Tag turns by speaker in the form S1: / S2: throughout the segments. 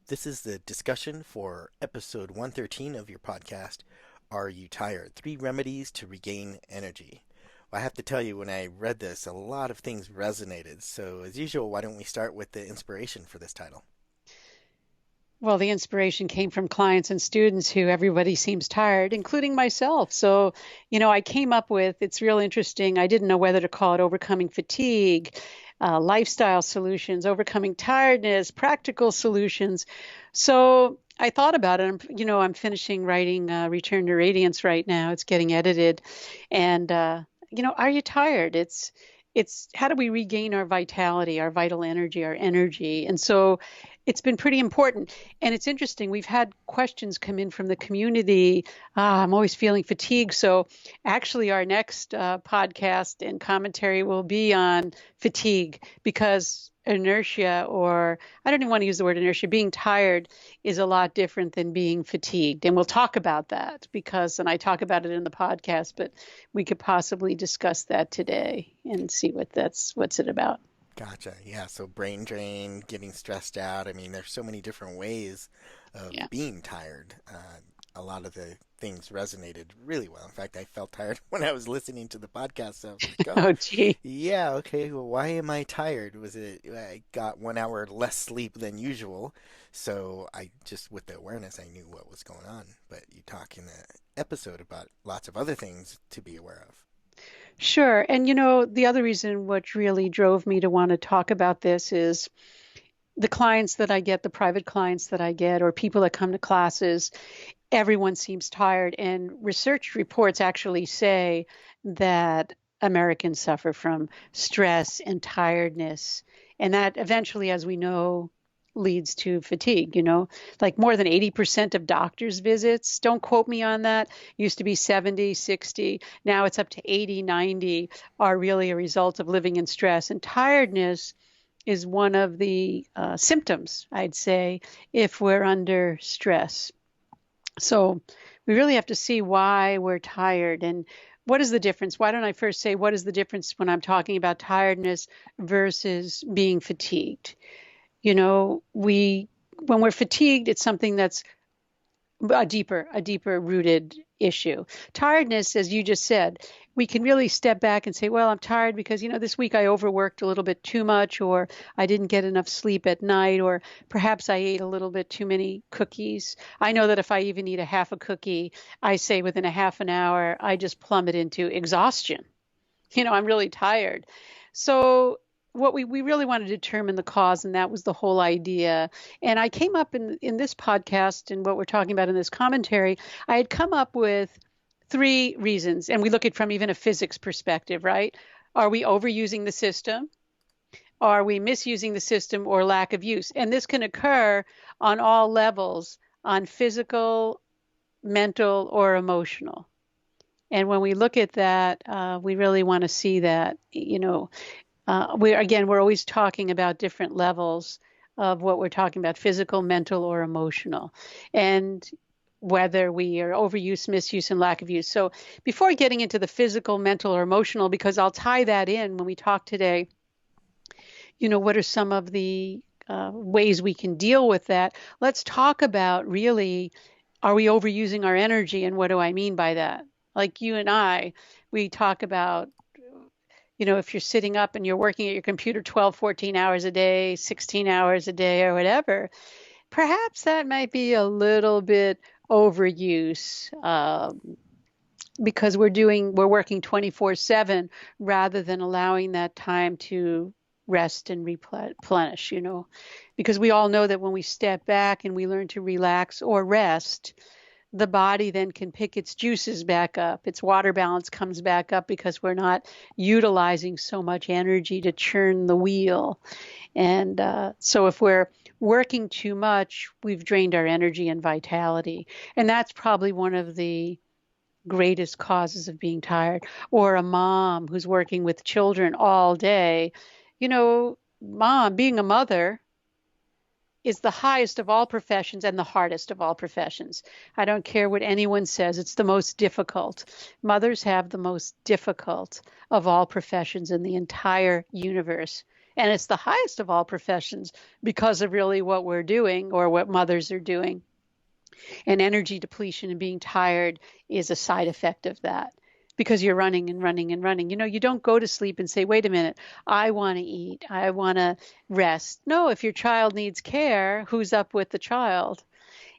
S1: This is the discussion for episode 113 of your podcast, Are You Tired? Three Remedies to Regain Energy. Well, I have to tell you, when I read this, a lot of things resonated. So, as usual, why don't we start with the inspiration for this title?
S2: Well, the inspiration came from clients and students who everybody seems tired, including myself. So, I came up with it's real interesting. I didn't know whether to call it overcoming fatigue, lifestyle solutions, overcoming tiredness, practical solutions. So, I thought about it. I'm finishing writing Return to Radiance right now. It's getting edited. And, are you tired? It's how do we regain our vitality, our vital energy, our energy? And so it's been pretty important. And it's interesting, we've had questions come in from the community. I'm always feeling fatigued. So actually, our next podcast and commentary will be on fatigue because inertia, or I don't even want to use the word inertia, being tired is a lot different than being fatigued. And we'll talk about that and I talk about it in the podcast, but we could possibly discuss that today and see what's it about.
S1: Gotcha. Yeah, so brain drain, getting stressed out. I mean, there's so many different ways of
S2: Yeah.
S1: being tired. A lot of the things resonated really well. In fact, I felt tired when I was listening to the podcast. So I was like, oh,
S2: Oh, gee.
S1: yeah, okay. Well, why am I tired? Was it I got 1 hour less sleep than usual? So I just, with the awareness, I knew what was going on. But you talk in the episode about lots of other things to be aware of.
S2: Sure. And the other reason what really drove me to want to talk about this is the clients that I get, the private clients that I get, or people that come to classes, everyone seems tired. And research reports actually say that Americans suffer from stress and tiredness. And that eventually, as we know, leads to fatigue. Like more than 80% of doctors' visits, don't quote me on that, used to be 70, 60. Now it's up to 80, 90, are really a result of living in stress. And tiredness is one of the symptoms, I'd say, if we're under stress. So we really have to see why we're tired and what is the difference. Why don't I first say what is the difference when I'm talking about tiredness versus being fatigued? We when we're fatigued, it's something that's a deeper rooted issue. Tiredness, as you just said, we can really step back and say, well, I'm tired because, this week I overworked a little bit too much, or I didn't get enough sleep at night, or perhaps I ate a little bit too many cookies. I know that if I even eat a half a cookie, I say within a half an hour, I just plummet into exhaustion. I'm really tired. So what we really want to determine the cause, and that was the whole idea. And I came up in this podcast and what we're talking about in this commentary, I had come up with three reasons, and we look at from even a physics perspective, right? Are we overusing the system? Are we misusing the system or lack of use? And this can occur on all levels, on physical, mental, or emotional. And when we look at that, we really want to see that, we're always talking about different levels of what we're talking about, physical, mental, or emotional, and whether we are overuse, misuse, and lack of use. So before getting into the physical, mental, or emotional, because I'll tie that in when we talk today, what are some of the ways we can deal with that? Let's talk about really, are we overusing our energy? And what do I mean by that? Like you and I, we talk about, if you're sitting up and you're working at your computer 12, 14 hours a day, 16 hours a day, or whatever, perhaps that might be a little bit overuse, because we're working 24/7 rather than allowing that time to rest and replenish, because we all know that when we step back and we learn to relax or rest, the body then can pick its juices back up. Its water balance comes back up because we're not utilizing so much energy to churn the wheel. And so if we're working too much, we've drained our energy and vitality. And that's probably one of the greatest causes of being tired. Or a mom who's working with children all day. Being a mother is the highest of all professions and the hardest of all professions. I don't care what anyone says, it's the most difficult. Mothers have the most difficult of all professions in the entire universe. And it's the highest of all professions because of really what we're doing or what mothers are doing. And energy depletion and being tired is a side effect of that because you're running and running and running. You don't go to sleep and say, wait a minute, I want to eat, I want to rest. No, if your child needs care, who's up with the child?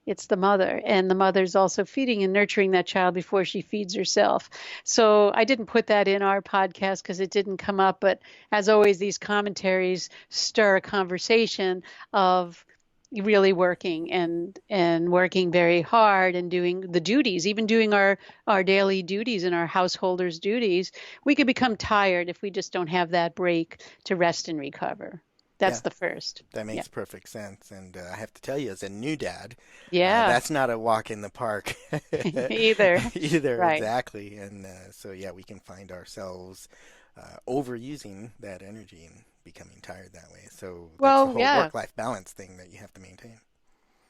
S2: It's the mother, and the mother's also feeding and nurturing that child before she feeds herself. So I didn't put that in our podcast because it didn't come up, but as always, these commentaries stir a conversation of really working and working very hard and doing the duties, even doing our daily duties and our householders' duties. We could become tired if we just don't have that break to rest and recover. That's
S1: Yeah,
S2: the first.
S1: that
S2: Yeah.
S1: makes perfect sense. And I have to tell you, as a new dad,
S2: Yeah.
S1: that's not a walk in the park
S2: Either.
S1: either,
S2: Right.
S1: exactly. And so, yeah, we can find ourselves overusing that energy and becoming tired that way. So that's the
S2: Well,
S1: whole
S2: yeah.
S1: work-life balance thing that you have to maintain.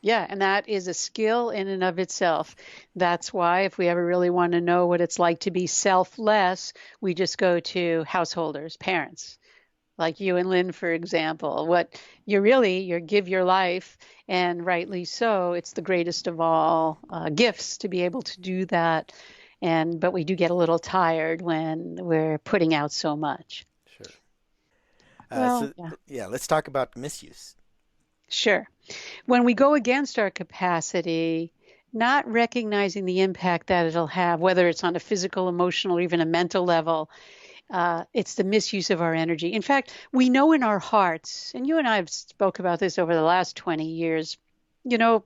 S2: Yeah, and that is a skill in and of itself. That's why, if we ever really want to know what it's like to be selfless, we just go to householders, parents, like you and Lynn, for example. What you give your life, and rightly so. It's the greatest of all gifts to be able to do that. But we do get a little tired when we're putting out so much.
S1: Sure.
S2: Well,
S1: So,
S2: yeah,
S1: yeah, let's talk about misuse.
S2: sure. When we go against our capacity, not recognizing the impact that it'll have, whether it's on a physical, emotional, or even a mental level, it's the misuse of our energy. In fact, we know in our hearts, and you and I have spoke about this over the last 20 years, you know,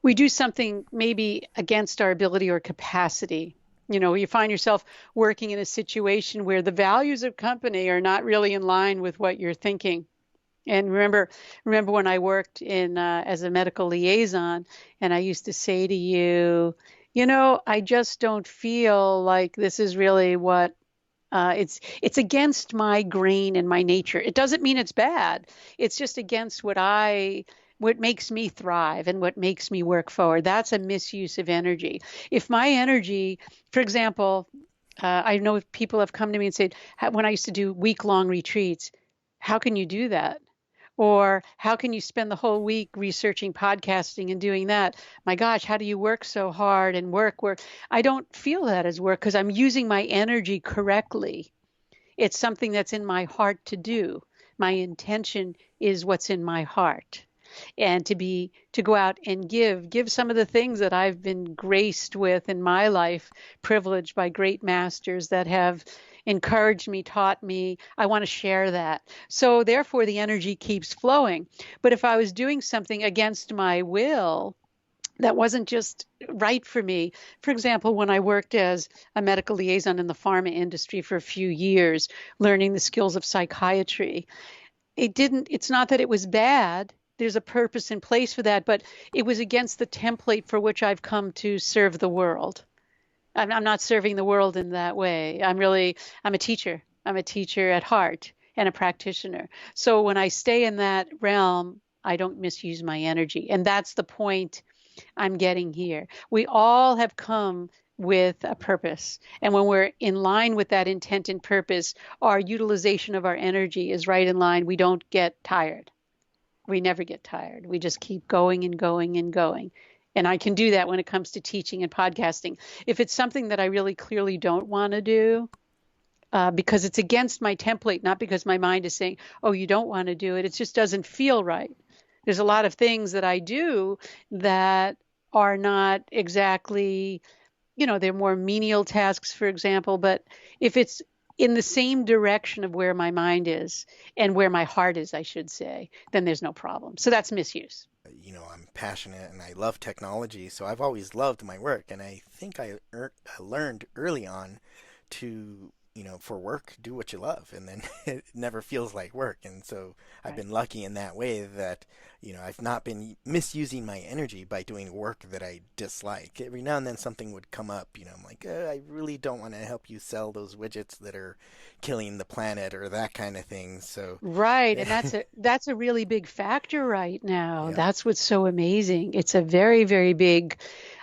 S2: we do something maybe against our ability or capacity. You find yourself working in a situation where the values of company are not really in line with what you're thinking. And remember when I worked in as a medical liaison, and I used to say to you, I just don't feel like this is really what it's against my grain and my nature. It doesn't mean it's bad. It's just against what makes me thrive and what makes me work forward. That's a misuse of energy. If my energy, for example, I know people have come to me and said, when I used to do week-long retreats, how can you do that? Or how can you spend the whole week researching podcasting and doing that? My gosh, how do you work so hard and work? I don't feel that as work because I'm using my energy correctly. It's something that's in my heart to do. My intention is what's in my heart. And to go out and give some of the things that I've been graced with in my life, privileged by great masters that have encouraged me, taught me. I want to share that. So therefore the energy keeps flowing. But if I was doing something against my will, that wasn't just right for me. For example, when I worked as a medical liaison in the pharma industry for a few years, learning the skills of psychiatry, it's not that it was bad. There's a purpose in place for that, but it was against the template for which I've come to serve the world. I'm not serving the world in that way. I'm a teacher. I'm a teacher at heart and a practitioner. So when I stay in that realm, I don't misuse my energy. And that's the point I'm getting here. We all have come with a purpose. And when we're in line with that intent and purpose, our utilization of our energy is right in line. We don't get tired. We never get tired. We just keep going and going and going. And I can do that when it comes to teaching and podcasting. If it's something that I really clearly don't want to do, because it's against my template, not because my mind is saying, oh, you don't want to do it. It just doesn't feel right. There's a lot of things that I do that are not exactly, they're more menial tasks, for example. But if it's in the same direction of where my mind is and where my heart is, I should say, then there's no problem. So that's misuse.
S1: I'm passionate and I love technology, so I've always loved my work. And I think I learned early on to, for work, do what you love, and then it never feels like work. And so I've
S2: Right.
S1: been lucky in that way that, I've not been misusing my energy by doing work that I dislike. Every now and then something would come up, I'm like, I really don't want to help you sell those widgets that are killing the planet or that kind of thing. So,
S2: Right, and that's a really big factor right now.
S1: yeah,
S2: That's what's so amazing. It's a very, very big.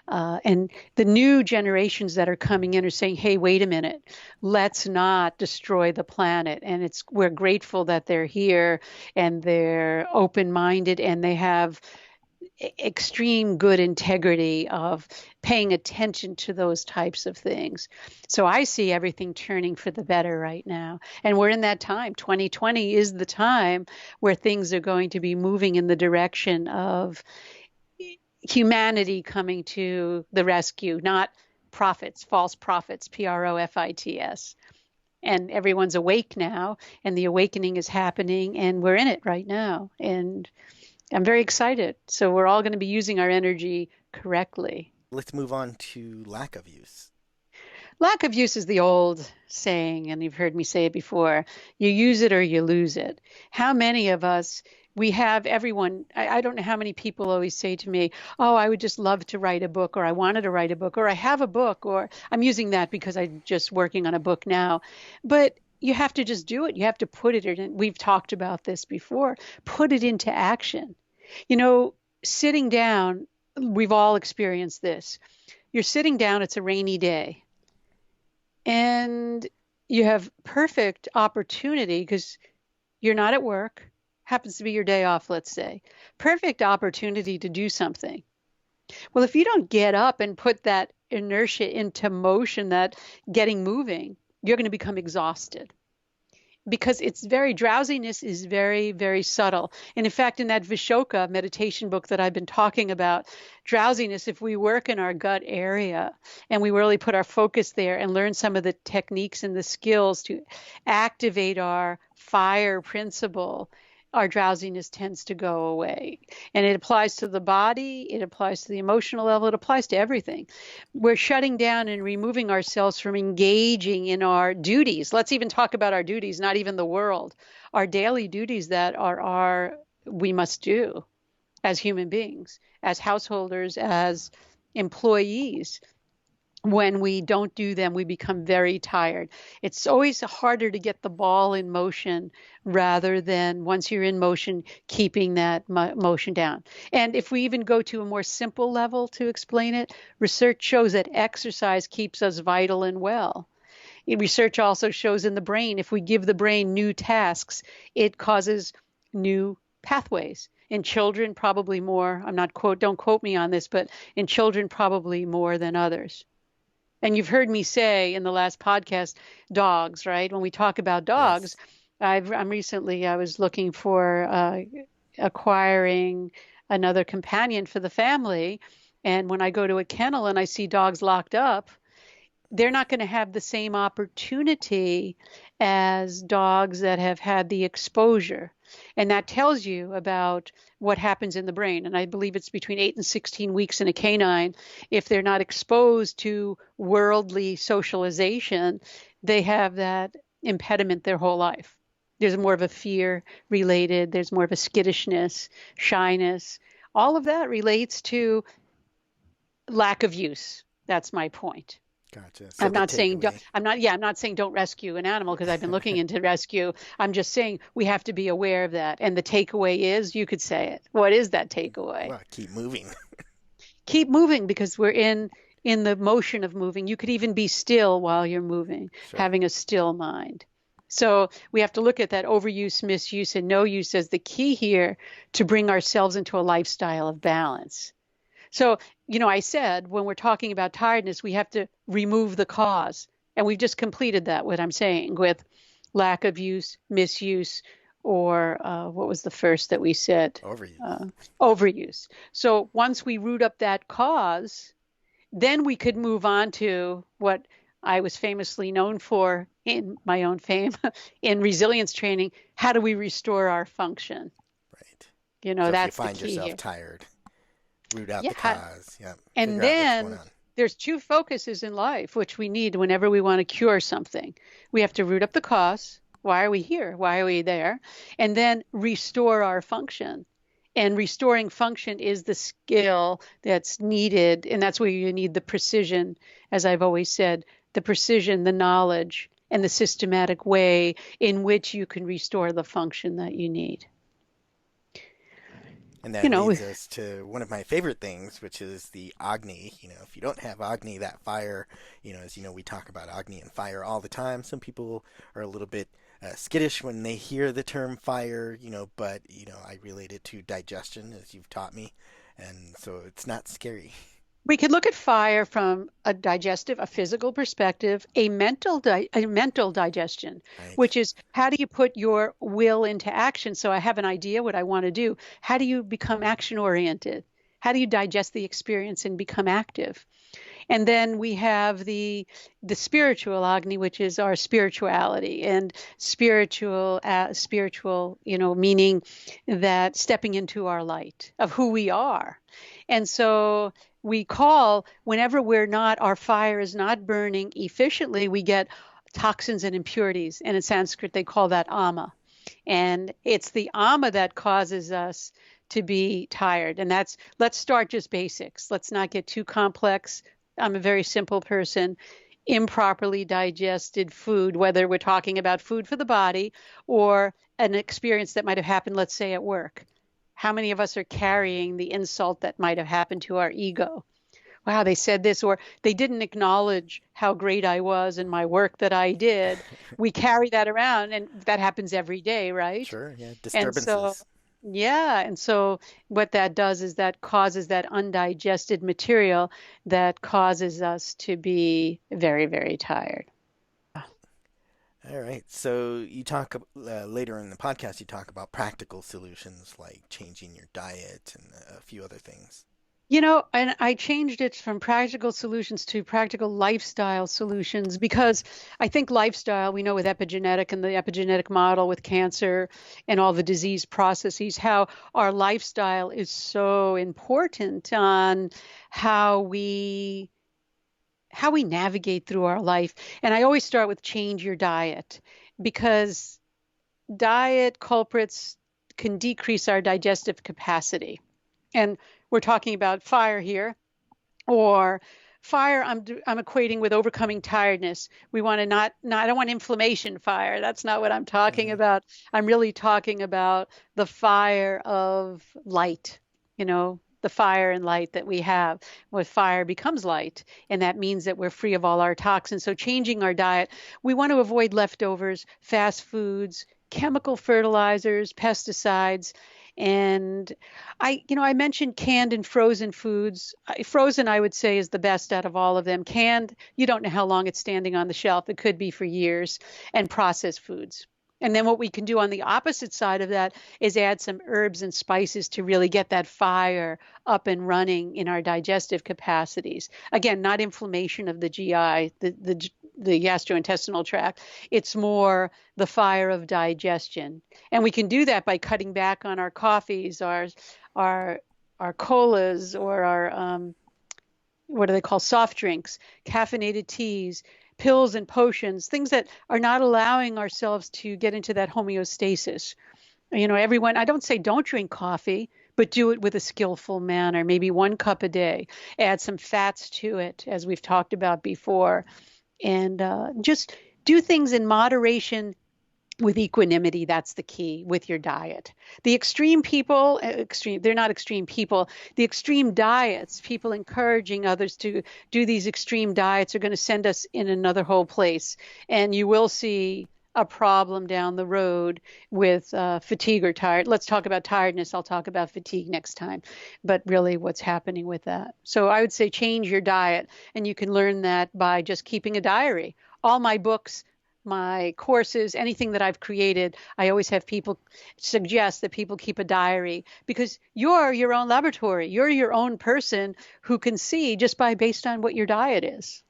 S2: And the new generations that are coming in are saying, hey, wait a minute, let's not destroy the planet. And we're grateful that they're here and they're open-minded and they have extreme good integrity of paying attention to those types of things. So I see everything turning for the better right now. And we're in that time. 2020 is the time where things are going to be moving in the direction of humanity coming to the rescue, not prophets, false prophets, PROFITS. And everyone's awake now, and the awakening is happening, and we're in it right now. And I'm very excited. So we're all going to be using our energy correctly.
S1: Let's move on to lack of use.
S2: Lack of use is the old saying, and you've heard me say it before. You use it or you lose it. How many of us, we have everyone, I don't know how many people always say to me, oh, I would just love to write a book, or I wanted to write a book, or I have a book, or I'm using that because I'm just working on a book now. But you have to just do it. You have to put it in. We've talked about this before. Put it into action. You know, sitting down, we've all experienced this. You're sitting down, it's a rainy day, and you have perfect opportunity because you're not at work, happens to be your day off, let's say. Perfect opportunity to do something. Well, if you don't get up and put that inertia into motion, that getting moving, you're going to become exhausted because drowsiness is very, very subtle. And in fact, in that Vishoka meditation book that I've been talking about, drowsiness, if we work in our gut area and we really put our focus there and learn some of the techniques and the skills to activate our fire principle, our drowsiness tends to go away. And it applies to the body, it applies to the emotional level, it applies to everything. We're shutting down and removing ourselves from engaging in our duties. Let's even talk about our duties, not even the world, our daily duties that we must do as human beings, as householders, as employees. When we don't do them, we become very tired. It's always harder to get the ball in motion rather than once you're in motion, keeping that motion down. And if we even go to a more simple level to explain it, research shows that exercise keeps us vital and well. Research also shows in the brain, if we give the brain new tasks, it causes new pathways. In children, probably more. Don't quote me on this, but in children, probably more than others. And you've heard me say in the last podcast, dogs, right? When we talk about dogs,
S1: Yes.
S2: I was looking for acquiring another companion for the family. And when I go to a kennel and I see dogs locked up, they're not going to have the same opportunity as dogs that have had the exposure. And that tells you about what happens in the brain. And I believe it's between 8 and 16 weeks in a canine. If they're not exposed to worldly socialization, they have that impediment their whole life. There's more of a fear related, there's more of a skittishness, shyness. All of that relates to lack of use. That's my point.
S1: Gotcha. So the takeaway.
S2: I'm not saying don't rescue an animal because I've been looking into rescue. I'm just saying we have to be aware of that. And the takeaway is, you could say it. What is that takeaway?
S1: Well, keep moving.
S2: Keep moving because we're in the motion of moving. You could even be still while you're moving,
S1: Sure.
S2: having a still mind. So we have to look at that overuse, misuse, and no use as the key here to bring ourselves into a lifestyle of balance. So, I said when we're talking about tiredness, we have to remove the cause. And we've just completed that, what I'm saying, with lack of use, misuse, or what was the first that we said?
S1: Overuse.
S2: Overuse. So once we root up that cause, then we could move on to what I was famously known for in my own fame in resilience training. How do we restore our function?
S1: Right. So if you
S2: That's the
S1: find
S2: key
S1: yourself
S2: here.
S1: tired, root out
S2: Yeah.
S1: the cause. Yeah.
S2: And
S1: Figure out what's going
S2: then
S1: on.
S2: there's two focuses in life, which we need whenever we want to cure something. We have to root up the cause. Why are we here? Why are we there? And then restore our function. And restoring function is the skill that's needed. And that's where you need the precision, as I've always said, the precision, the knowledge, and the systematic way in which you can restore the function that you need.
S1: And
S2: You
S1: that
S2: know,
S1: leads us to one of my favorite things, which is the Agni. If you don't have Agni, that fire, as you know, we talk about Agni and fire all the time. Some people are a little bit skittish when they hear the term fire, but, I relate it to digestion, as you've taught me. And so it's not scary.
S2: we could look at fire from a digestive, a physical perspective, a mental digestion,
S1: Right.
S2: which is how do you put your will into action? So I have an idea what I want to do. How do you become action oriented? How do you digest the experience and become active? And then we have the spiritual Agni, which is our spirituality and spiritual, meaning that stepping into our light of who we are. And so we call whenever our fire is not burning efficiently, we get toxins and impurities. And in Sanskrit, they call that ama. And it's the ama that causes us to be tired. And let's start just basics. Let's not get too complex. I'm a very simple person. Improperly digested food, whether we're talking about food for the body or an experience that might have happened, let's say at work. How many of us are carrying the insult that might have happened to our ego? Wow, they said this, or they didn't acknowledge how great I was in my work that I did. We carry that around, and that happens every day, right?
S1: Sure. Yeah.
S2: And so,
S1: Disturbances.
S2: yeah, and so what that does is that causes that undigested material that causes us to be very, very tired.
S1: All right. So you talk later in the podcast, you talk about practical solutions like changing your diet and a few other things.
S2: And I changed it from practical solutions to practical lifestyle solutions because I think lifestyle, we know with epigenetic and the epigenetic model with cancer and all the disease processes, how our lifestyle is so important on how we how we navigate through our life. And I always start with change your diet because diet culprits can decrease our digestive capacity. And we're talking about fire here, or fire I'm equating with overcoming tiredness. We want to not I don't want inflammation fire. That's not what I'm talking
S1: Hmm.
S2: about. I'm really talking about the fire of light, the fire and light that we have. With fire becomes light, and that means that we're free of all our toxins. So changing our diet, we want to avoid leftovers, fast foods, chemical fertilizers, pesticides, and I mentioned canned and frozen foods. Frozen, I would say, is the best out of all of them. Canned, you don't know how long it's standing on the shelf. It could be for years. And processed foods. And then what we can do on the opposite side of that is add some herbs and spices to really get that fire up and running in our digestive capacities. Again, not inflammation of the GI, the gastrointestinal tract. It's more the fire of digestion. And we can do that by cutting back on our coffees, our our colas, or our what do they call soft drinks, caffeinated teas, pills and potions, things that are not allowing ourselves to get into that homeostasis. Everyone, I don't say don't drink coffee, but do it with a skillful manner, maybe 1 cup a day. Add some fats to it, as we've talked about before, and just do things in moderation with equanimity. That's the key with your diet. The extreme people, they're not extreme people. The extreme diets, people encouraging others to do these extreme diets, are going to send us in another whole place. And you will see a problem down the road with fatigue or tired. Let's talk about tiredness. I'll talk about fatigue next time, but really what's happening with that. So I would say change your diet, and you can learn that by just keeping a diary. All my books, my courses, anything that I've created, I always have people suggest that people keep a diary because you're your own laboratory. You're your own person who can see just by based on what your diet is.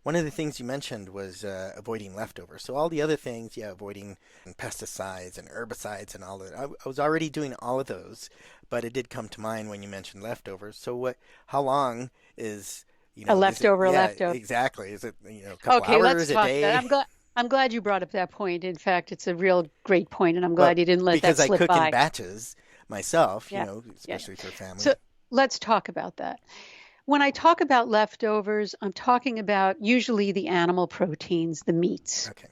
S1: One of the things you mentioned was avoiding leftovers. So all the other things, yeah, avoiding pesticides and herbicides and all that. I was already doing all of those, but it did come to mind when you mentioned leftovers. So what? How long is
S2: A
S1: is it?
S2: leftover, a
S1: Yeah,
S2: leftover.
S1: exactly. Is it a couple
S2: Okay, let's
S1: hours, a
S2: talk that.
S1: day?
S2: I'm glad you brought up that point. In fact, it's a real great point, and I'm
S1: Well,
S2: glad you didn't let that
S1: because I
S2: slip
S1: cook in
S2: by.
S1: batches myself,
S2: Yeah, yeah.
S1: especially for
S2: So
S1: family.
S2: let's talk about that. When I talk about leftovers, I'm talking about usually the animal proteins, the meats.
S1: Okay.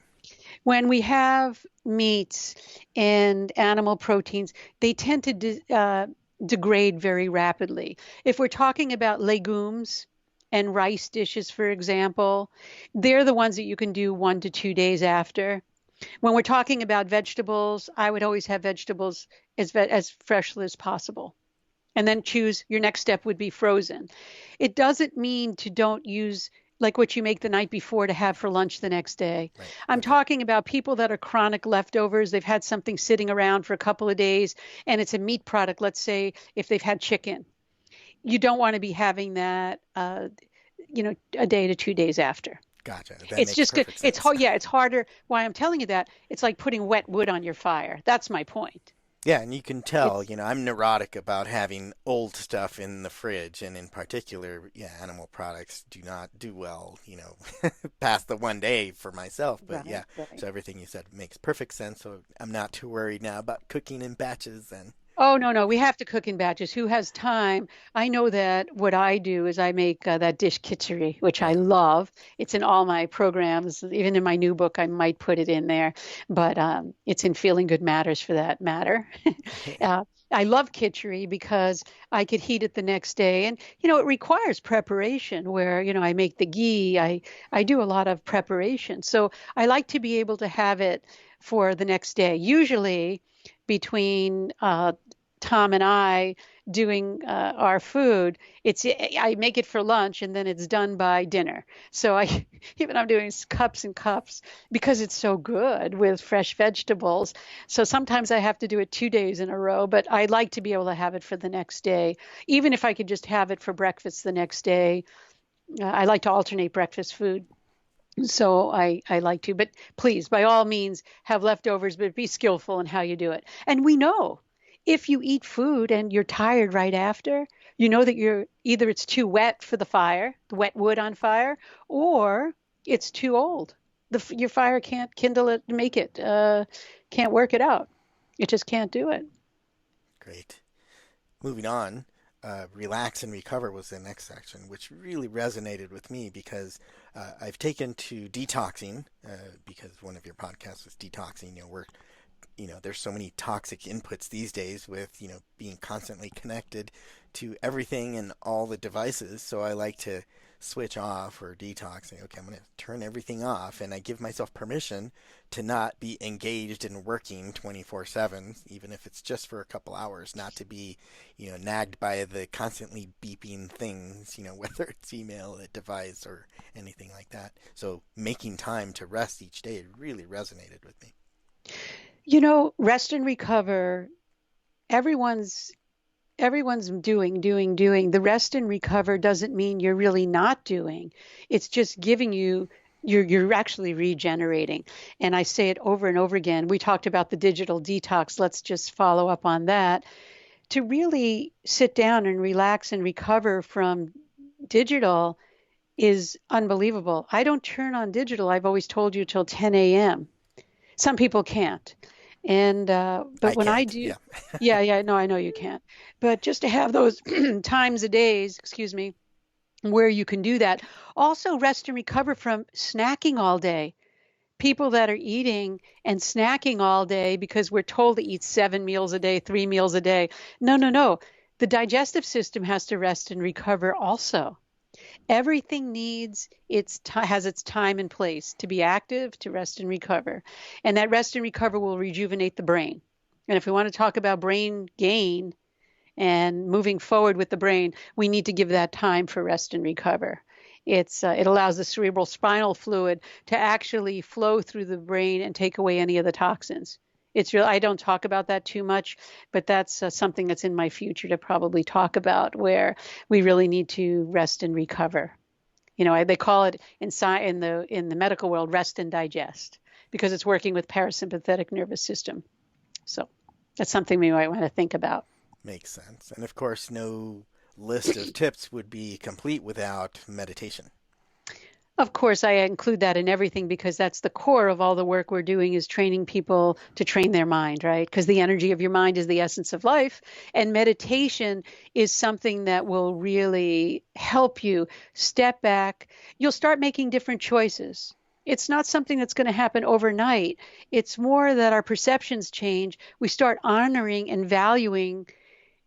S2: When we have meats and animal proteins, they tend to degrade very rapidly. If we're talking about legumes and rice dishes, for example, they're the ones that you can do 1 to 2 days after. When we're talking about vegetables, I would always have vegetables as freshly as possible. And then choose your next step would be frozen. It doesn't mean to don't use like what you make the night before to have for lunch the next day.
S1: Right.
S2: I'm
S1: Okay.
S2: talking about people that are chronic leftovers. They've had something sitting around for a couple of days and it's a meat product. Let's say if they've had chicken, you don't want to be having that, a day to 2 days after.
S1: Gotcha. That
S2: It's
S1: makes
S2: just good.
S1: perfect
S2: It's
S1: sense.
S2: hard. Yeah, it's harder. Why I'm telling you that, it's like putting wet wood on your fire. That's my point.
S1: Yeah, and you can tell,
S2: It's
S1: I'm neurotic about having old stuff in the fridge, and in particular, yeah, animal products do not do well, past the 1 day for myself. But yeah,
S2: right, right.
S1: so everything you said makes perfect sense. So I'm not too worried now about cooking in batches and
S2: Oh, no, no. We have to cook in batches. Who has time? I know that what I do is I make that dish khichdi, which I
S1: right.
S2: love. It's in all my programs. Even in my new book, I might put it in there, but it's in Feeling Good Matters for that matter. uh, I love khichdi because I could heat it the next day, and it requires preparation. Where I make the ghee, I do a lot of preparation, so I like to be able to have it for the next day. Usually between Tom and I doing our food, I make it for lunch and then it's done by dinner. So I even I'm doing cups and cups because it's so good with fresh vegetables. So sometimes I have to do it 2 days in a row, but I like to be able to have it for the next day. Even if I could just have it for breakfast the next day, I like to alternate breakfast food. So I like to, but please, by all means, have leftovers, but be skillful in how you do it. And we know if you eat food and you're tired right after, you know that you're either it's too wet for the fire, the wet wood on fire, or it's too old. Your fire can't kindle it, make it, can't work it out. It just can't do it.
S1: Great. Moving on, relax and recover was the next section, which really resonated with me because I've taken to detoxing because one of your podcasts was detoxing. There's so many toxic inputs these days with being constantly connected to everything and all the devices. So I like to switch off or detox. Okay, I'm going to turn everything off, and I give myself permission to not be engaged in working 24/7, even if it's just for a couple hours, not to be nagged by the constantly beeping things, whether it's email, a device, or anything like that. So making time to rest each day really resonated with me.
S2: Rest and recover, everyone's everyone's doing. The rest and recover doesn't mean you're really not doing. It's just giving you you're actually regenerating. And I say it over and over again. We talked about the digital detox. Let's just follow up on that. To really sit down and relax and recover from digital is unbelievable. I don't turn on digital, I've always told you, till 10 a.m. Some people can't. And
S1: I
S2: but when I
S1: can't.
S2: do,
S1: Yeah.
S2: yeah, yeah, no, I know you can't. But just to have those times a days, excuse me, where you can do that. Also, rest and recover from snacking all day. People that are eating and snacking all day because we're told to eat 7 meals a day, 3 meals a day. No, no, no. The digestive system has to rest and recover also. Everything needs has its time and place to be active, to rest and recover. And that rest and recover will rejuvenate the brain. And if we want to talk about brain gain and moving forward with the brain, we need to give that time for rest and recover. It allows the cerebral spinal fluid to actually flow through the brain and take away any of the toxins. It's real. I don't talk about that too much, but that's something that's in my future to probably talk about, where we really need to rest and recover. They call it in the medical world rest and digest because it's working with parasympathetic nervous system. So that's something we might want to think about.
S1: Makes sense. And of course, no list of tips would be complete without meditation.
S2: Of course, I include that in everything because that's the core of all the work we're doing is training people to train their mind, right? Because the energy of your mind is the essence of life. And meditation is something that will really help you step back. You'll start making different choices. It's not something that's going to happen overnight. It's more that our perceptions change. We start honoring and valuing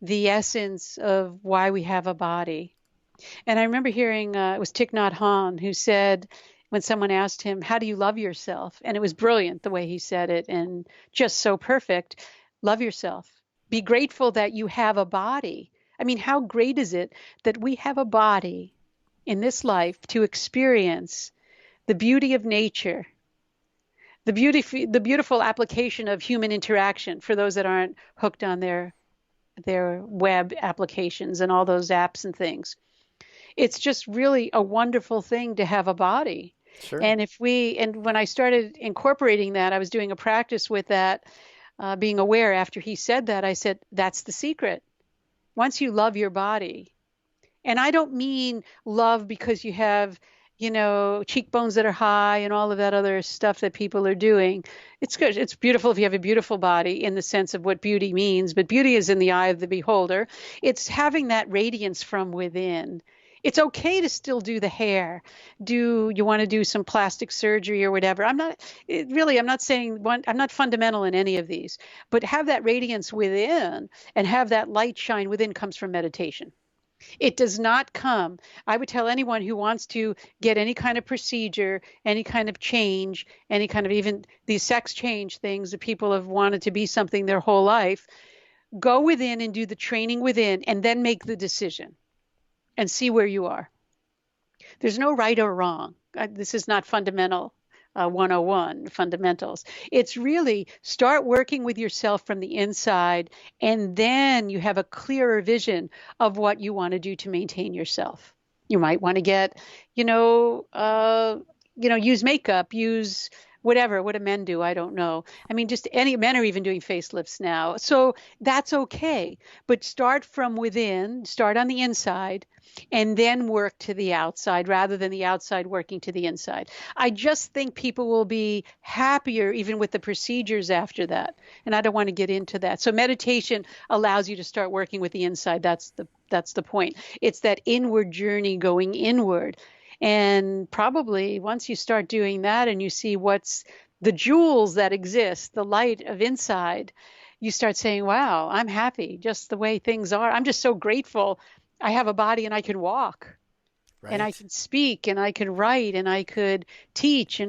S2: the essence of why we have a body. And I remember hearing it was Thich Nhat Hanh who said, when someone asked him, "How do you love yourself?" And it was brilliant the way he said it and just so perfect. Love yourself. Be grateful that you have a body. I mean, how great is it that we have a body in this life to experience the beauty of nature, the beautiful application of human interaction for those that aren't hooked on their web applications and all those apps and things. It's just really a wonderful thing to have a body.
S1: Sure.
S2: And when I started incorporating that, I was doing a practice with that, being aware after he said that, I said, that's the secret. Once you love your body, and I don't mean love because you have, cheekbones that are high and all of that other stuff that people are doing. It's good. It's beautiful if you have a beautiful body in the sense of what beauty means, but beauty is in the eye of the beholder. It's having that radiance from within. It's okay to still do the hair. Do you want to do some plastic surgery or whatever? I'm not saying I'm not fundamental in any of these, but have that radiance within and have that light shine within comes from meditation. It does not come. I would tell anyone who wants to get any kind of procedure, any kind of change, any kind of even these sex change things that people have wanted to be something their whole life, go within and do the training within and then make the decision and see where you are. There's no right or wrong. This is not fundamental 101 fundamentals. It's really start working with yourself from the inside, and then you have a clearer vision of what you want to do to maintain yourself. You might want to get, use makeup, use whatever. What do men do? I don't know. I mean, just any men are even doing facelifts now. So that's okay. But start from within, start on the inside, and then work to the outside rather than the outside working to the inside. I just think people will be happier even with the procedures after that. And I don't want to get into that. So meditation allows you to start working with the inside. That's the point. It's that inward journey going inward. And probably once you start doing that and you see what's the jewels that exist, the light of inside, you start saying, wow, I'm happy just the way things are. I'm just so grateful I have a body and I can walk and I
S1: Right.
S2: can speak and I can write and I could teach.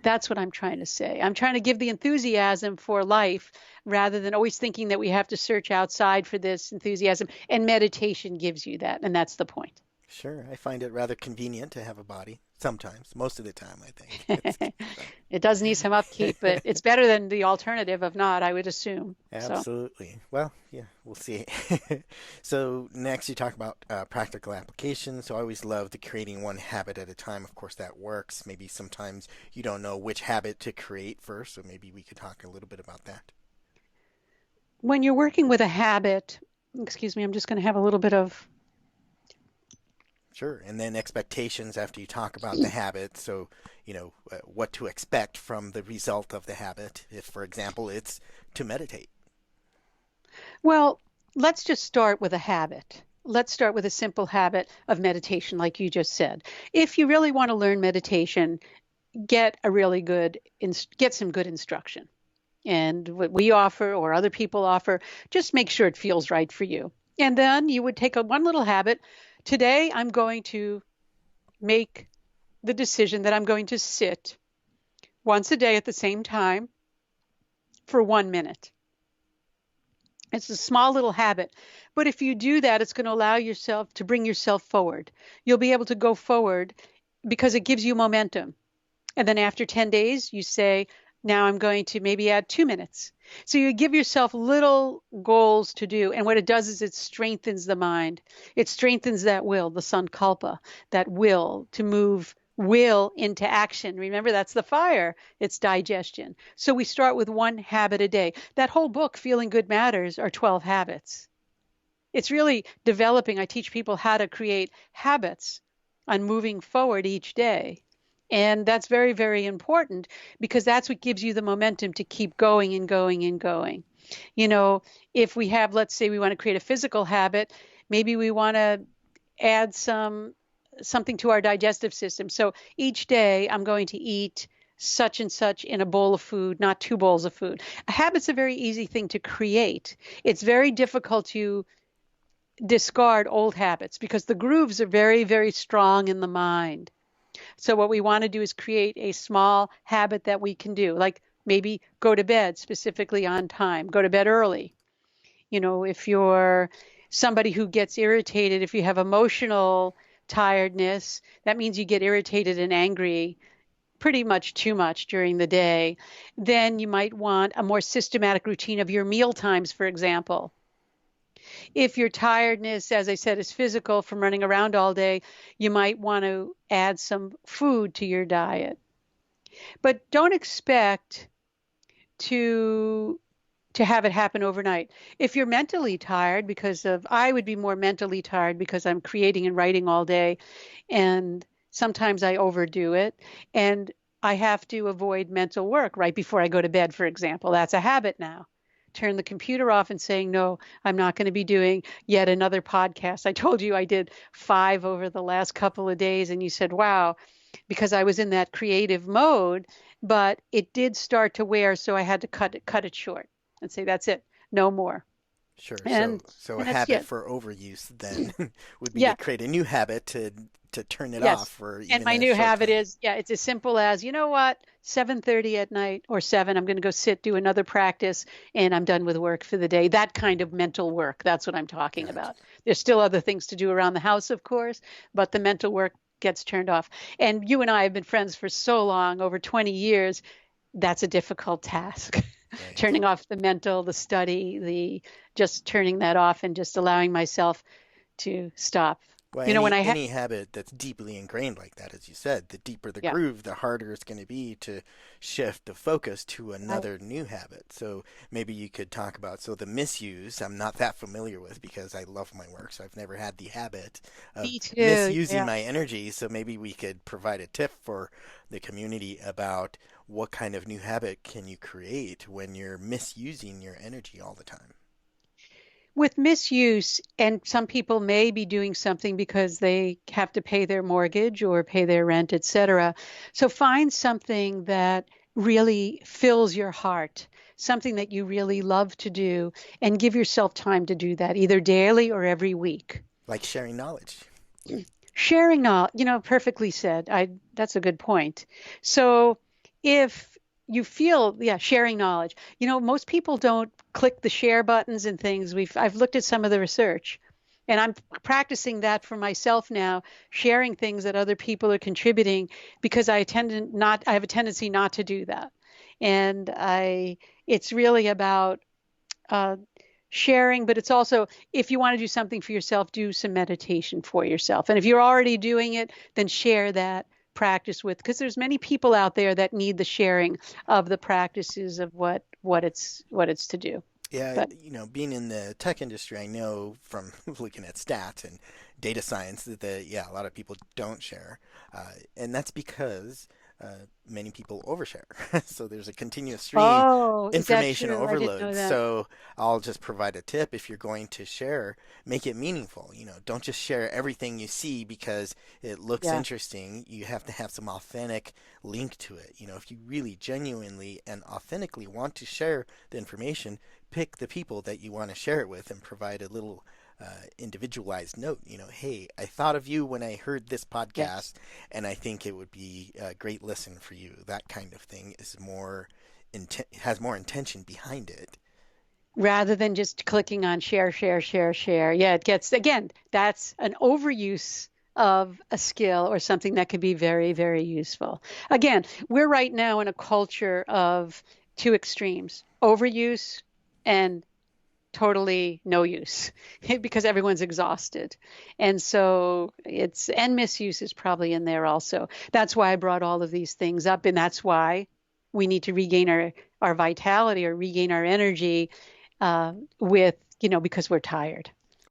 S2: That's what I'm trying to say. I'm trying to give the enthusiasm for life rather than always thinking that we have to search outside for this enthusiasm. And meditation gives you that. And that's the point.
S1: Sure. I find it rather convenient to have a body sometimes, most of the time, I think. It's,
S2: It does need some upkeep, but it's better than the alternative of not, I would assume. So,
S1: absolutely. Well, yeah, we'll see. So next you talk about practical applications. So I always love the creating one habit at a time. Of course, that works. Maybe sometimes you don't know which habit to create first, so maybe we could talk a little bit about that.
S2: when you're working with a habit, excuse me, I'm just going to have a little bit of.
S1: Sure. And then expectations after you talk about the habit. So, what to expect from the result of the habit. If, for example, it's to meditate.
S2: Well, let's just start with a habit. Let's start with a simple habit of meditation, like you just said. If you really want to learn meditation, get a really good, get some good instruction. And what we offer or other people offer, just make sure it feels right for you. And then you would take one little habit. Today, I'm going to make the decision that I'm going to sit once a day at the same time for 1 minute. It's a small little habit. But if you do that, it's going to allow yourself to bring yourself forward. You'll be able to go forward because it gives you momentum. And then after 10 days, you say, now I'm going to maybe add 2 minutes. So you give yourself little goals to do. And what it does is it strengthens the mind. It strengthens that will, the sankalpa, that will to move will into action. Remember, that's the fire. It's digestion. So we start with one habit a day. That whole book, Feeling Good Matters, are 12 habits. It's really developing. I teach people how to create habits on moving forward each day. And that's very, very important because that's what gives you the momentum to keep going and going and going. If we have, let's say we want to create a physical habit, maybe we want to add something to our digestive system. So each day I'm going to eat such and such in a bowl of food, not 2 bowls of food. A habit's a very easy thing to create. It's very difficult to discard old habits because the grooves are very, very strong in the mind. So what we want to do is create a small habit that we can do, like maybe go to bed specifically on time, go to bed early. If you're somebody who gets irritated, if you have emotional tiredness, that means you get irritated and angry pretty much too much during the day, then you might want a more systematic routine of your meal times, for example. If your tiredness, as I said, is physical from running around all day, you might want to add some food to your diet. But don't expect to have it happen overnight. If you're mentally tired I would be more mentally tired because I'm creating and writing all day, and sometimes I overdo it, and I have to avoid mental work right before I go to bed, for example. That's a habit now. Turn the computer off and saying, no, I'm not going to be doing yet another podcast. I told you I did 5 over the last couple of days, and you said, wow, because I was in that creative mode, but it did start to wear, so I had to cut it short and say, that's it, no more.
S1: Sure.
S2: And
S1: So a
S2: and that's
S1: habit
S2: yeah,
S1: for overuse then would be to
S2: yeah,
S1: create a new habit to turn it off
S2: yes.
S1: for
S2: And
S1: even
S2: my
S1: a
S2: new
S1: short
S2: habit
S1: time.
S2: is, yeah, it's as simple as, you know what, 7:30 at night or 7, I'm going to go sit, do another practice, and I'm done with work for the day. That kind of mental work, that's what I'm talking
S1: Gotcha.
S2: about. There's still other things to do around the house, of course, but the mental work gets turned off. And you and I have been friends for so long, over 20 years. That's a difficult task.
S1: Right.
S2: Turning off the mental, the study, the just turning that off and just allowing myself to stop.
S1: Well,
S2: When
S1: any
S2: I had,
S1: any habit that's deeply ingrained like that, as you said, the deeper the
S2: yeah,
S1: groove, the harder it's going to be to shift the focus to
S2: I,
S1: another new habit. So maybe you could talk about the misuse. I'm not that familiar with because I love my work, so I've never had the habit of
S2: me too.
S1: misusing
S2: Yeah.
S1: my energy. So maybe we could provide a tip for the community about what kind of new habit can you create when you're misusing your energy all the time.
S2: With misuse, and some people may be doing something because they have to pay their mortgage or pay their rent, etc. So find something that really fills your heart, something that you really love to do, and give yourself time to do that, either daily or every week.
S1: Like sharing knowledge.
S2: Sharing knowledge, perfectly said. That's a good point. So if you feel, yeah, sharing knowledge, most people don't click the share buttons and things. I've looked at some of the research, and I'm practicing that for myself now, sharing things that other people are contributing because I have a tendency not to do that. And it's really about uh, sharing, but it's also, if you want to do something for yourself, do some meditation for yourself. And if you're already doing it, then share that practice with, because there's many people out there that need the sharing of the practices of what it's to do.
S1: Yeah,
S2: But
S1: being in the tech industry, I know from looking at stats and data science that yeah, a lot of people don't share, and that's because many people overshare. So there's a continuous stream,
S2: oh, is that
S1: information
S2: true? I didn't
S1: overload.
S2: know that.
S1: So I'll just provide a tip: if you're going to share, make it meaningful. Don't just share everything you see because it looks
S2: Yeah.
S1: interesting. You have to have some authentic link to it. If you really genuinely and authentically want to share the information, pick the people that you want to share it with and provide a little individualized note. Hey, I thought of you when I heard this
S2: Yes.
S1: podcast, and I think it would be a great listen for you. That kind of thing is has more intention behind it.
S2: Rather than just clicking on share, share, share, share. Yeah, it gets, again, that's an overuse of a skill or something that could be very, very useful. Again, we're right now in a culture of two extremes: overuse and totally no use because everyone's exhausted. And so and misuse is probably in there also. That's why I brought all of these things up. And that's why we need to regain our vitality or regain our energy with, because we're tired.